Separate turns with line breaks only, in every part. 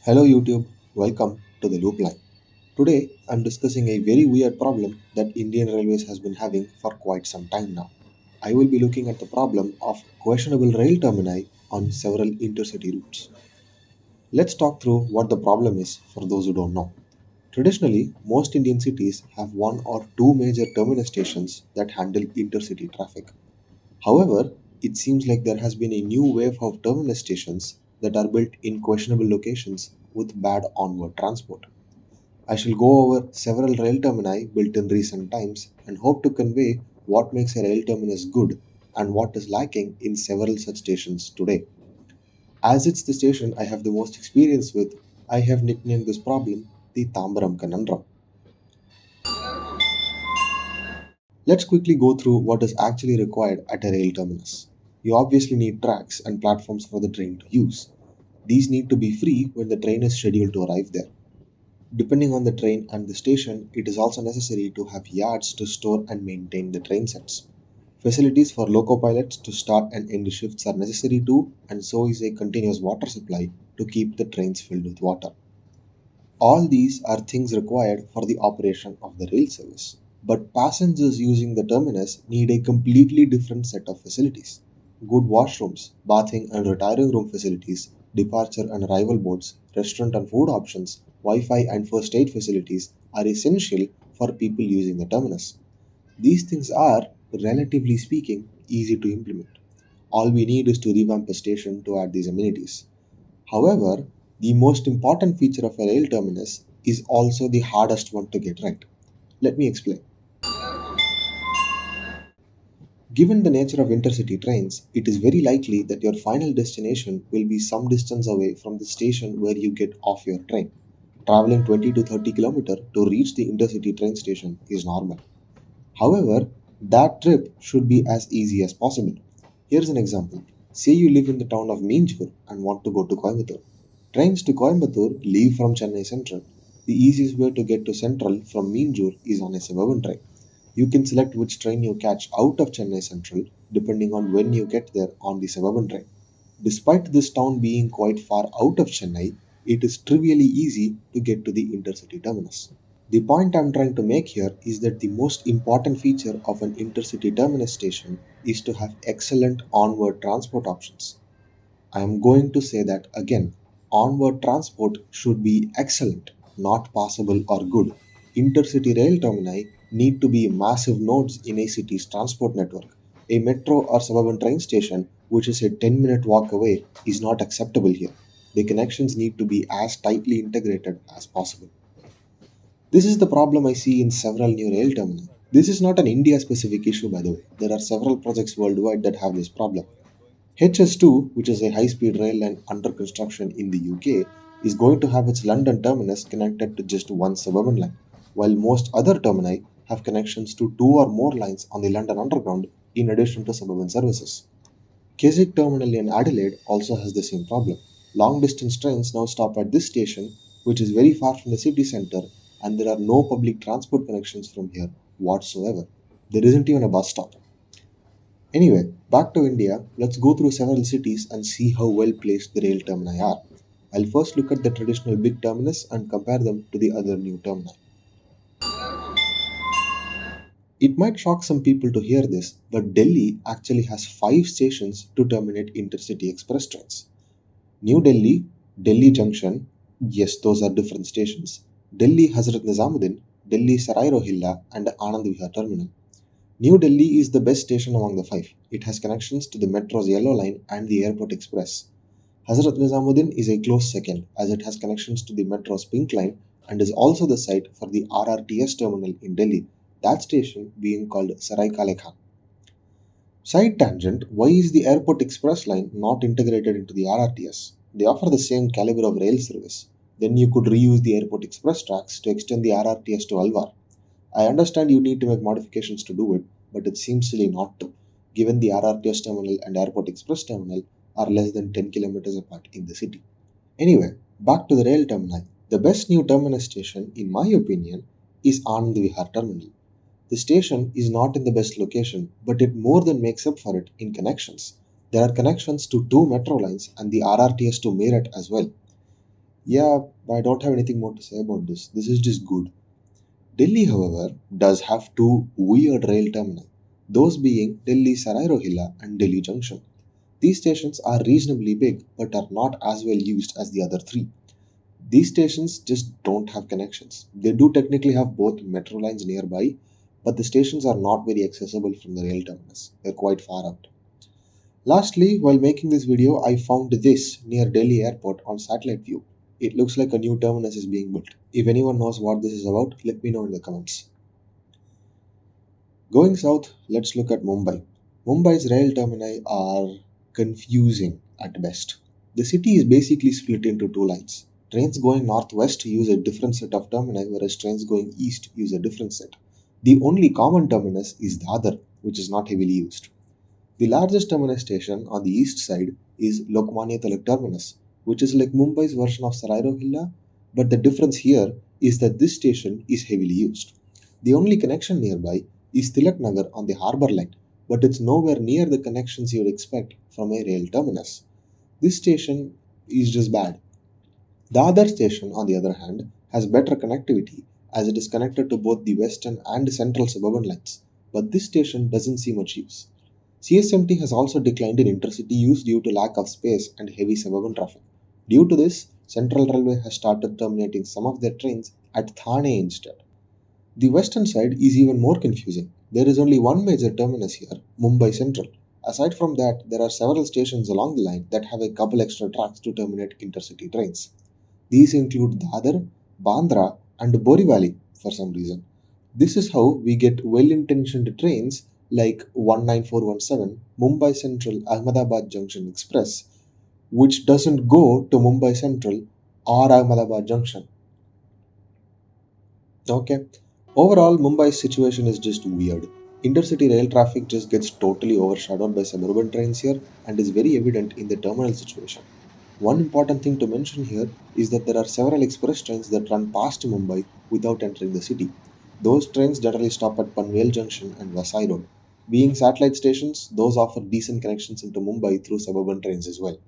Hello YouTube, welcome to the Loop Line. Today I'm discussing a very weird problem that Indian Railways has been having for quite some time now. I will be looking at the problem of questionable rail termini on several intercity routes. Let's talk through what the problem is for those who don't know. Traditionally, most Indian cities have one or two major terminus stations that handle intercity traffic. However, it seems like there has been a new wave of terminus stations that are built in questionable locations with bad onward transport. I shall go over several rail termini built in recent times and hope to convey what makes a rail terminus good and what is lacking in several such stations today. As it's the station I have the most experience with, I have nicknamed this problem the Tambaram Conundrum. Let's quickly go through what is actually required at a rail terminus. You obviously need tracks and platforms for the train to use. These need to be free when the train is scheduled to arrive there. Depending on the train and the station, it is also necessary to have yards to store and maintain the train sets. Facilities for loco pilots to start and end shifts are necessary too, and so is a continuous water supply to keep the trains filled with water. All these are things required for the operation of the rail service. But passengers using the terminus need a completely different set of facilities. Good washrooms, bathing and retiring room facilities, departure and arrival boards, restaurant and food options, Wi Fi and first aid facilities are essential for people using the terminus. These things are, relatively speaking, easy to implement. All we need is to revamp a station to add these amenities. However, the most important feature of a rail terminus is also the hardest one to get right. Let me explain. Given the nature of intercity trains, it is very likely that your final destination will be some distance away from the station where you get off your train. Traveling 20 to 30 km to reach the intercity train station is normal. However, that trip should be as easy as possible. Here's an example. Say you live in the town of Minjur and want to go to Coimbatore. Trains to Coimbatore leave from Chennai Central. The easiest way to get to Central from Minjur is on a suburban train. You can select which train you catch out of Chennai Central depending on when you get there on the suburban train. Despite this town being quite far out of Chennai, it is trivially easy to get to the intercity terminus. The point I'm trying to make here is that the most important feature of an intercity terminus station is to have excellent onward transport options. I am going to say that again. Onward transport should be excellent, not passable or good. Intercity rail termini need to be massive nodes in a city's transport network. A metro or suburban train station, which is a 10-minute walk away, is not acceptable here. The connections need to be as tightly integrated as possible. This is the problem I see in several new rail terminals. This is not an India specific issue, by the way. There are several projects worldwide that have this problem. HS2, which is a high speed rail line under construction in the UK, is going to have its London terminus connected to just one suburban line, while most other termini have connections to two or more lines on the London Underground in addition to suburban services. Keswick Terminal in Adelaide also has the same problem. Long distance trains now stop at this station, which is very far from the city centre, and there are no public transport connections from here whatsoever. There isn't even a bus stop. Anyway, back to India, let's go through several cities and see how well placed the rail termini are. I'll first look at the traditional big terminus and compare them to the other new termini. It might shock some people to hear this, but Delhi actually has 5 stations to terminate intercity express trains. New Delhi, Delhi Junction, yes, those are different stations. Delhi Hazrat Nizamuddin, Delhi Sarai Rohilla, and Anand Vihar Terminal. New Delhi is the best station among the 5. It has connections to the metro's Yellow Line and the Airport Express. Hazrat Nizamuddin is a close second as it has connections to the metro's Pink Line and is also the site for the RRTS terminal in Delhi, that station being called Sarai Kale Khan. Side tangent, why is the Airport Express line not integrated into the RRTS? They offer the same caliber of rail service. Then you could reuse the Airport Express tracks to extend the RRTS to Alwar. I understand you need to make modifications to do it, but it seems silly not to, given the RRTS terminal and Airport Express terminal are less than 10 kilometers apart in the city. Anyway, back to the rail terminal. The best new terminus station, in my opinion, is Anand Vihar Terminal. The station is not in the best location, but it more than makes up for it in connections. There are connections to two metro lines and the RRTS to Meerut as well. Yeah, I don't have anything more to say about this. This is just good. Delhi, however, does have two weird rail terminals, those being Delhi Sarai Rohilla and Delhi Junction. These stations are reasonably big but are not as well used as the other three. These stations just don't have connections. They do technically have both metro lines nearby, but the stations are not very accessible from the rail terminus. They're quite far out. Lastly, while making this video, I found this near Delhi airport on satellite view. It looks like a new terminus is being built. If anyone knows what this is about, let me know in the comments. Going south, let's look at Mumbai. Mumbai's rail termini are confusing at best. The city is basically split into two lines. Trains going northwest use a different set of termini, whereas trains going east use a different set. The only common terminus is the other, which is not heavily used. The largest terminus station on the east side is Lokmanya Tilak Terminus, which is like Mumbai's version of Sarai Rohilla, but the difference here is that this station is heavily used. The only connection nearby is Tilak Nagar on the harbour line, but it's nowhere near the connections you would expect from a rail terminus. This station is just bad. The other station, on the other hand, has better connectivity as it is connected to both the western and central suburban lines, but this station doesn't see much use. CSMT has also declined in intercity use due to lack of space and heavy suburban traffic. Due to this, Central Railway has started terminating some of their trains at Thane instead. The western side is even more confusing. There is only one major terminus here, Mumbai Central. Aside from that, there are several stations along the line that have a couple extra tracks to terminate intercity trains. These include Dadar, Bandra, and Borivali for some reason. This is how we get well intentioned trains like 19417 Mumbai Central Ahmedabad Junction Express, which doesn't go to Mumbai Central or Ahmedabad Junction. Okay. Overall, Mumbai's situation is just weird. Intercity rail traffic just gets totally overshadowed by suburban trains here and is very evident in the terminal situation. One important thing to mention here is that there are several express trains that run past Mumbai without entering the city. Those trains generally stop at Panvel Junction and Vasai Road. Being satellite stations, those offer decent connections into Mumbai through suburban trains as well.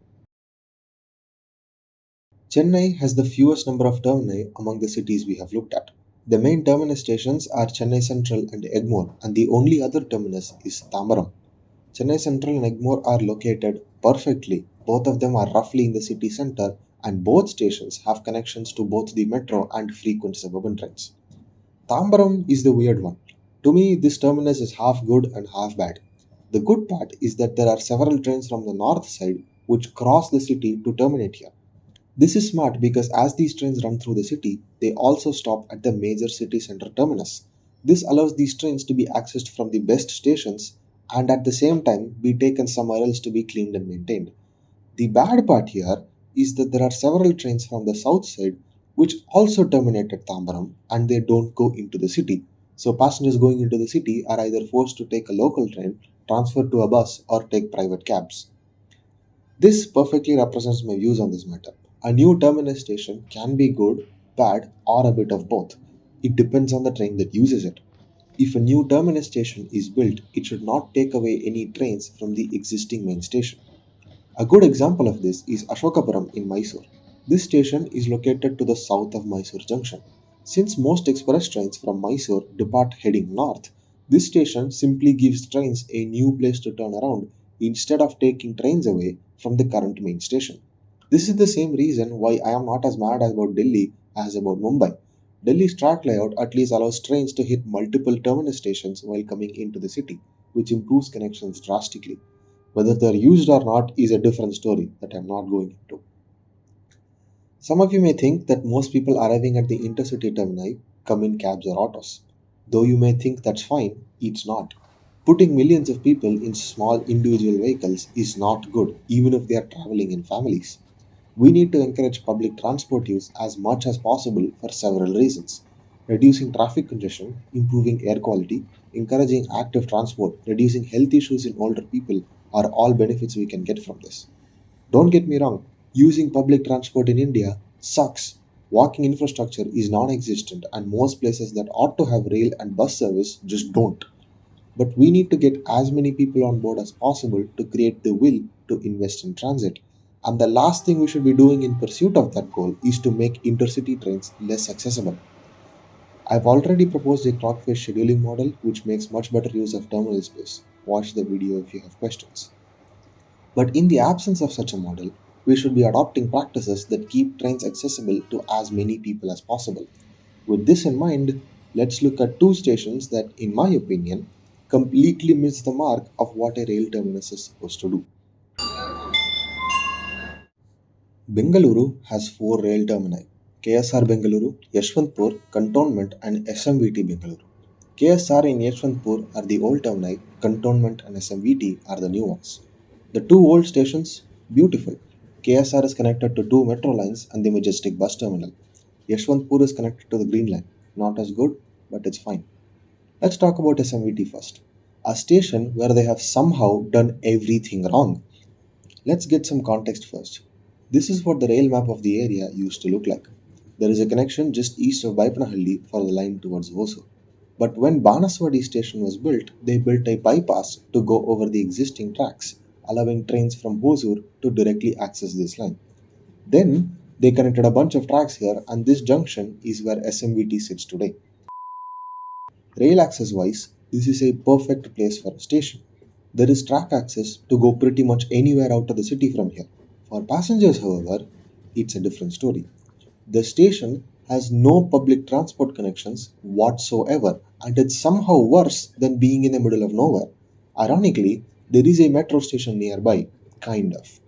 Chennai has the fewest number of termini among the cities we have looked at. The main terminus stations are Chennai Central and Egmore, and the only other terminus is Tambaram. Chennai Central and Egmore are located perfectly. Both of them are roughly in the city center, and both stations have connections to both the metro and frequent suburban trains. Tambaram is the weird one. To me, this terminus is half good and half bad. The good part is that there are several trains from the north side which cross the city to terminate here. This is smart because as these trains run through the city, they also stop at the major city center terminus. This allows these trains to be accessed from the best stations and at the same time be taken somewhere else to be cleaned and maintained. The bad part here is that there are several trains from the south side which also terminate at Tambaram and they don't go into the city. So passengers going into the city are either forced to take a local train, transfer to a bus, or take private cabs. This perfectly represents my views on this matter. A new terminus station can be good, bad, or a bit of both. It depends on the train that uses it. If a new terminus station is built, it should not take away any trains from the existing main station. A good example of this is Ashokapuram in Mysore. This station is located to the south of Mysore Junction. Since most express trains from Mysore depart heading north, this station simply gives trains a new place to turn around instead of taking trains away from the current main station. This is the same reason why I am not as mad about Delhi as about Mumbai. Delhi's track layout at least allows trains to hit multiple terminus stations while coming into the city, which improves connections drastically. Whether they're used or not is a different story that I'm not going into. Some of you may think that most people arriving at the intercity terminal come in cabs or autos. Though you may think that's fine, it's not. Putting millions of people in small individual vehicles is not good, even if they are traveling in families. We need to encourage public transport use as much as possible for several reasons. Reducing traffic congestion, improving air quality, encouraging active transport, reducing health issues in older people are all benefits we can get from this. Don't get me wrong, using public transport in India sucks. Walking infrastructure is non existent, and most places that ought to have rail and bus service just don't. But we need to get as many people on board as possible to create the will to invest in transit. And the last thing we should be doing in pursuit of that goal is to make intercity trains less accessible. I've already proposed a clock-based scheduling model which makes much better use of terminal space. Watch the video if you have questions. But in the absence of such a model, we should be adopting practices that keep trains accessible to as many people as possible. With this in mind, let's look at two stations that, in my opinion, completely miss the mark of what a rail terminus is supposed to do. Bengaluru has four rail termini: KSR Bengaluru, Yeshwantpur, Cantonment, and SMVT Bengaluru. KSR and Yeshwantpur are the old termini, Cantonment and SMVT are the new ones. The two old stations, beautiful. KSR is connected to two metro lines and the Majestic bus terminal. Yeshwantpur is connected to the Green Line. Not as good, but it's fine. Let's talk about SMVT first. A station where they have somehow done everything wrong. Let's get some context first. This is what the rail map of the area used to look like. There is a connection just east of Baipanahalli for the line towards Hosur. But when Banaswadi station was built, they built a bypass to go over the existing tracks, allowing trains from Hosur to directly access this line. Then they connected a bunch of tracks here, and this junction is where SMVT sits today. Rail access wise, this is a perfect place for a station. There is track access to go pretty much anywhere out of the city from here. For passengers, however, it's a different story. The station has no public transport connections whatsoever, and it's somehow worse than being in the middle of nowhere. Ironically, there is a metro station nearby, kind of.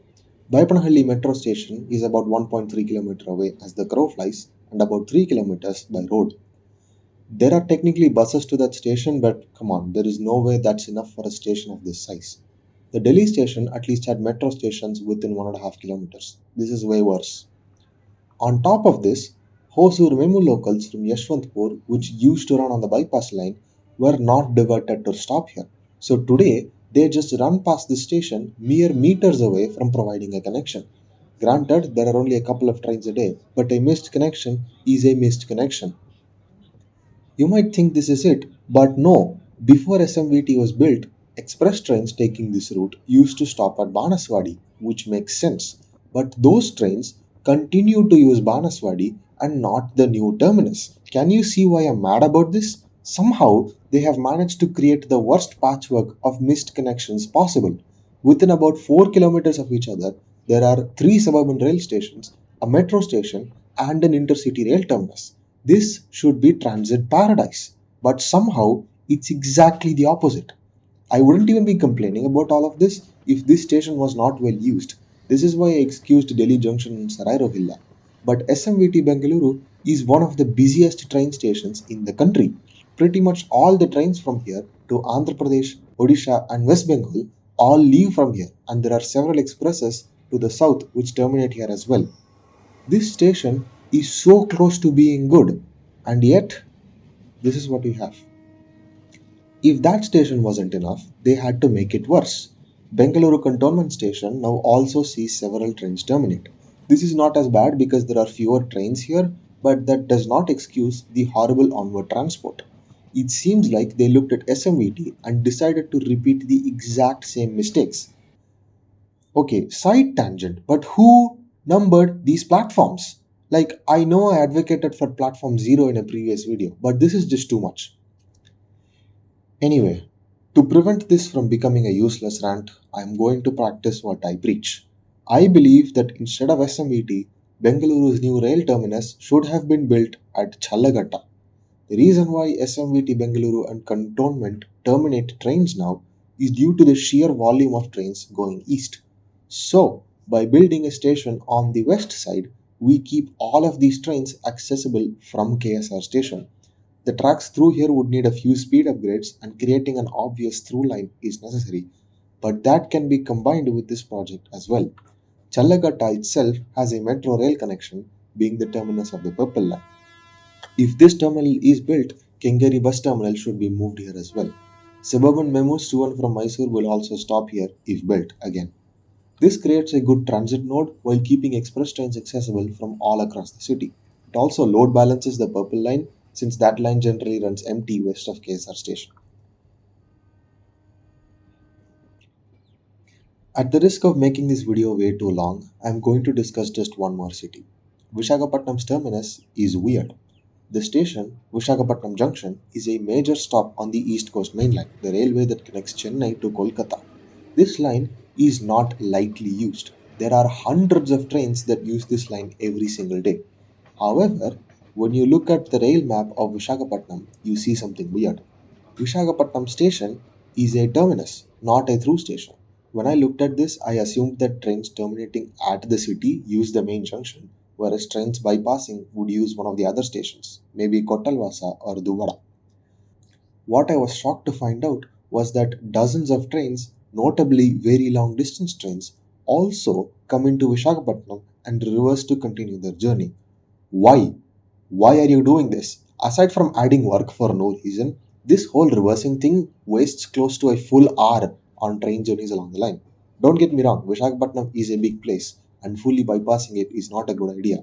Baipanahalli metro station is about 1.3 km away as the crow flies and about 3 kilometers by road. There are technically buses to that station, but come on, there is no way that's enough for a station of this size. The Delhi station at least had metro stations within 1.5 kilometers. This is way worse. On top of this, Hosur Memu locals from Yeshwantpur, which used to run on the bypass line, were not diverted to stop here. So today, they just run past the station mere meters away from providing a connection. Granted, there are only a couple of trains a day, but a missed connection is a missed connection. You might think this is it, but no. Before SMVT was built, express trains taking this route used to stop at Banaswadi, which makes sense. But those trains continue to use Banaswadi and not the new terminus. Can you see why I'm mad about this? Somehow, they have managed to create the worst patchwork of missed connections possible. Within about 4 kilometers of each other, there are three suburban rail stations, a metro station, and an intercity rail terminus. This should be transit paradise, but somehow it's exactly the opposite. I wouldn't even be complaining about all of this if this station was not well used. This is why I excused Delhi Junction and Sarai Rohilla. But SMVT Bengaluru is one of the busiest train stations in the country. Pretty much all the trains from here to Andhra Pradesh, Odisha, and West Bengal all leave from here, and there are several expresses to the south which terminate here as well. This station is so close to being good, and yet this is what we have. If that station wasn't enough, they had to make it worse. Bengaluru Cantonment Station now also sees several trains terminate. This is not as bad because there are fewer trains here, but that does not excuse the horrible onward transport. It seems like they looked at SMVT and decided to repeat the exact same mistakes. Okay, side tangent, but who numbered these platforms? Like, I know I advocated for platform 0 in a previous video, but this is just too much. Anyway, to prevent this from becoming a useless rant, I am going to practice what I preach. I believe that instead of SMVT, Bengaluru's new rail terminus should have been built at Challagatta. The reason why SMVT Bengaluru and Cantonment terminate trains now is due to the sheer volume of trains going east. So, by building a station on the west side, we keep all of these trains accessible from KSR station. The tracks through here would need a few speed upgrades, and creating an obvious through line is necessary, but that can be combined with this project as well. Challagatta itself has a metro rail connection, being the terminus of the Purple Line. If this terminal is built, Kengeri bus terminal should be moved here as well. Suburban memos to and from Mysore will also stop here if built again. This creates a good transit node while keeping express trains accessible from all across the city. It also load balances the Purple Line since that line generally runs empty west of KSR station. At the risk of making this video way too long, I'm going to discuss just one more city. Vishakhapatnam's terminus is weird. The station, Vishakhapatnam Junction, is a major stop on the East Coast Main Line, the railway that connects Chennai to Kolkata. This line is not lightly used. There are hundreds of trains that use this line every single day. However, when you look at the rail map of Vishakhapatnam, you see something weird. Vishakhapatnam station is a terminus, not a through station. When I looked at this, I assumed that trains terminating at the city use the main junction, whereas trains bypassing would use one of the other stations, maybe Kotalwasa or Duvada. What I was shocked to find out was that dozens of trains, notably very long distance trains, also come into Vishakhapatnam and reverse to continue their journey. Why? Why are you doing this? Aside from adding work for no reason, this whole reversing thing wastes close to a full hour on train journeys along the line. Don't get me wrong, Vishakhapatnam is a big place and fully bypassing it is not a good idea,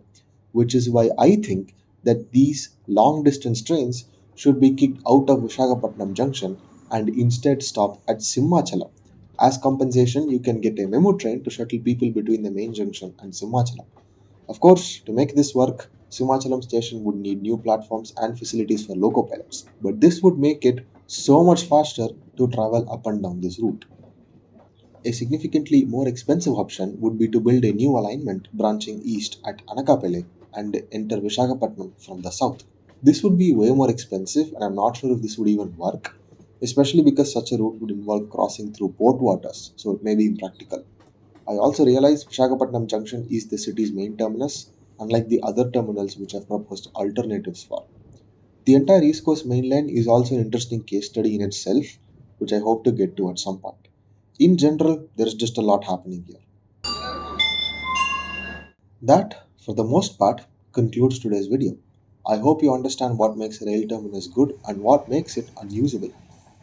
which is why I think that these long distance trains should be kicked out of Vishakhapatnam junction and instead stop at Simhachalam. As compensation, you can get a memo train to shuttle people between the main junction and Simhachalam. Of course, to make this work, Simachalam station would need new platforms and facilities for loco pilots, but this would make it so much faster to travel up and down this route. A significantly more expensive option would be to build a new alignment branching east at Anakapele and enter Vishakhapatnam from the south. This would be way more expensive, and I'm not sure if this would even work, especially because such a route would involve crossing through port waters, so it may be impractical. I also realized Visakhapatnam Junction is the city's main terminus, unlike the other terminals which I've proposed alternatives for. The entire East Coast main line is also an interesting case study in itself, which I hope to get to at some point. In general, there is just a lot happening here. That, for the most part, concludes today's video. I hope you understand what makes a rail terminus good and what makes it unusable.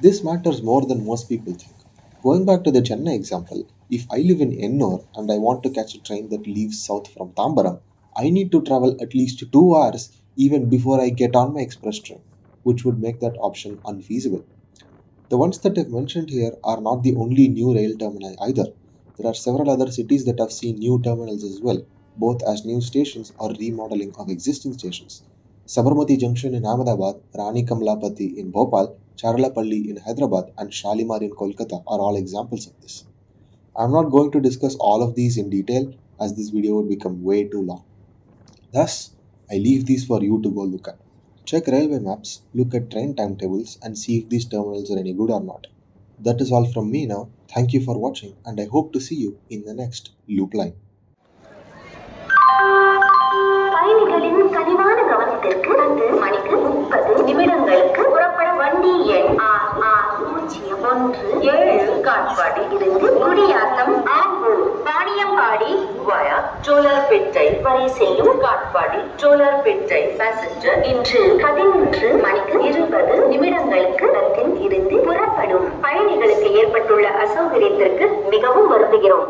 This matters more than most people think. Going back to the Chennai example, if I live in Ennore and I want to catch a train that leaves south from Tambaram, I need to travel at least 2 hours even before I get on my express train, which would make that option unfeasible. The ones that I've mentioned here are not the only new rail terminali either. There are several other cities that have seen new terminals as well, both as new stations or remodeling of existing stations. Sabarmati Junction in Ahmedabad, Rani Kamlapati in Bhopal, Charlapalli in Hyderabad, and Shalimar in Kolkata are all examples of this. I'm not going to discuss all of these in detail as this video would become way too long. Thus, I leave these for you to go look at. Check railway maps, look at train timetables, and see if these terminals are any good or not. That is all from me now. Thank you for watching, and I hope to see you in the next loop line. பயணிகளின் கனிவான கவனத்திற்கு 10 மணிக்கு 30 நிமிடங்களுக்கு புறப்பட வண்டி எண் 6017 காட்பாடியில் இருந்து குடியாத்தம் ஆம்பூர் வாணியம்பாடி வயா ஜோலார்பேட்டை வரை செல்லும் காட்பாடி ஜோலார்பேட்டை பேசஞ்சர் இன்று 11 மணிக்கு 20 நிமிடங்களுக்கு இருந்து புறப்படும் பயணிகளுக்கு ஏற்பட்டுள்ள அசௌகரியத்திற்கு மிகவும் வருந்துகிறோம்.